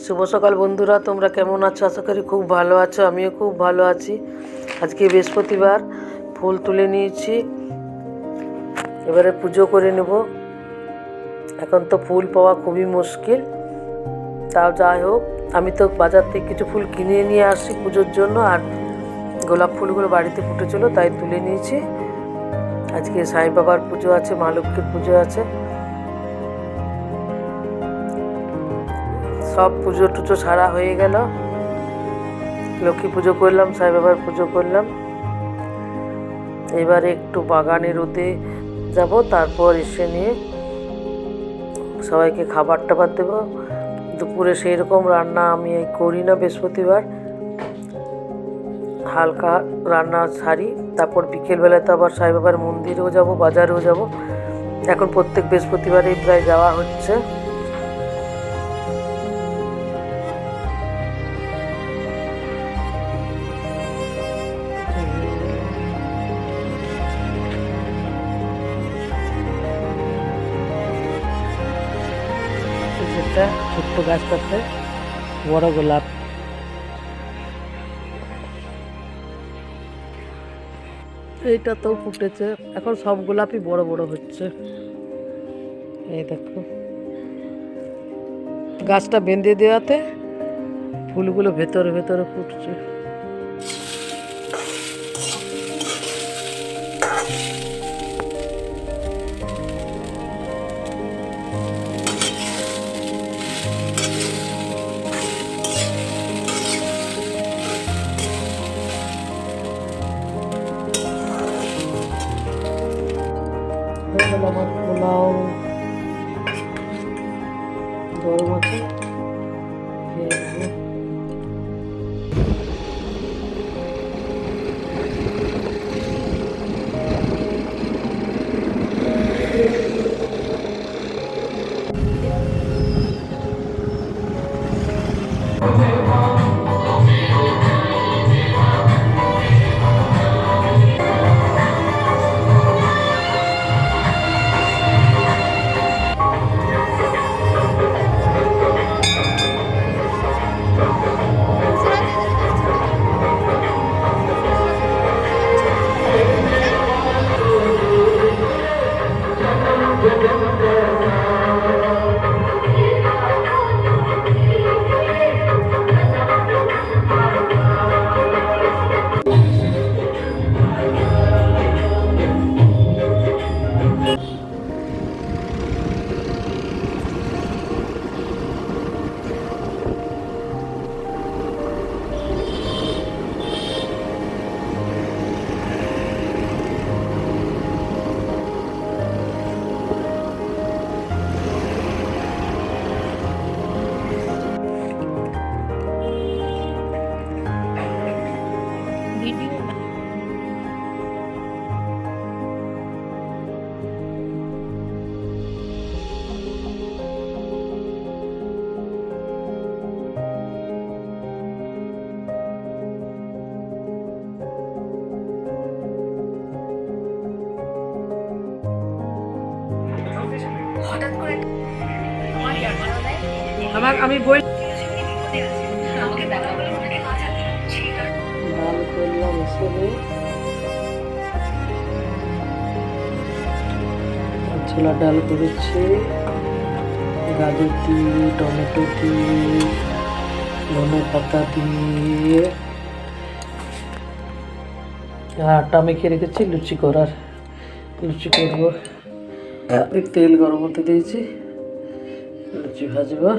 শুভ সকাল বন্ধুরা, তোমরা কেমন আছো? আশা করি খুব ভালো আছো। আমিও খুব ভালো আছি। আজকে বৃহস্পতিবার, ফুল তুলে নিয়েছি, এবারে পুজো করে নেব। এখন তো ফুল পাওয়া খুবই মুশকিল, তাও যাই হোক, আমি তো বাজার থেকে কিছু ফুল কিনে নিয়ে আসি পুজোর জন্য, আর গোলাপ ফুলগুলো বাড়িতে ফুটেছিল তাই তুলে নিয়েছি। আজকে সাই বাবার পুজো আছে, মা লক্ষ্মীর পুজো আছে, সব পুজো টুজো সারা হয়ে গেল। লক্ষ্মী পুজো করলাম, সাই বাবার পুজো করলাম। এবারে একটু বাগানে রোদে যাব, তারপর এসে নিয়ে সবাইকে খাবার টাবার দেবো। দুপুরে সেই রকম রান্না আমি করি না বৃহস্পতিবার, হালকা রান্না সারি। তারপর বিকেলবেলায় তো আবার সাই বাবার মন্দিরেও যাব, বাজারেও যাব। এখন প্রত্যেক বৃহস্পতিবারেই প্রায় যাওয়া হচ্ছে। একটা ছোট্ট গাছটাতে বড় গোলাপ, এইটা তো ফুটেছে। এখন সব গোলাপই বড় বড় হচ্ছে। এই দেখো, গাছটা বেঁধে দেওয়াতে ফুলগুলো ভেতরে ভেতরে ফুটছে। আমার পোলাও গরম আছে, আমি বই ডাল করলাম, এসে ছোলা ডাল করেছি, গাজর দিয়ে, টমেটো দিয়ে, ধনে পাতা দিয়ে, আটা মেখে রেখেছি লুচি করবো। তেল গরম হতে দিয়েছি, লুচি ভাজবো।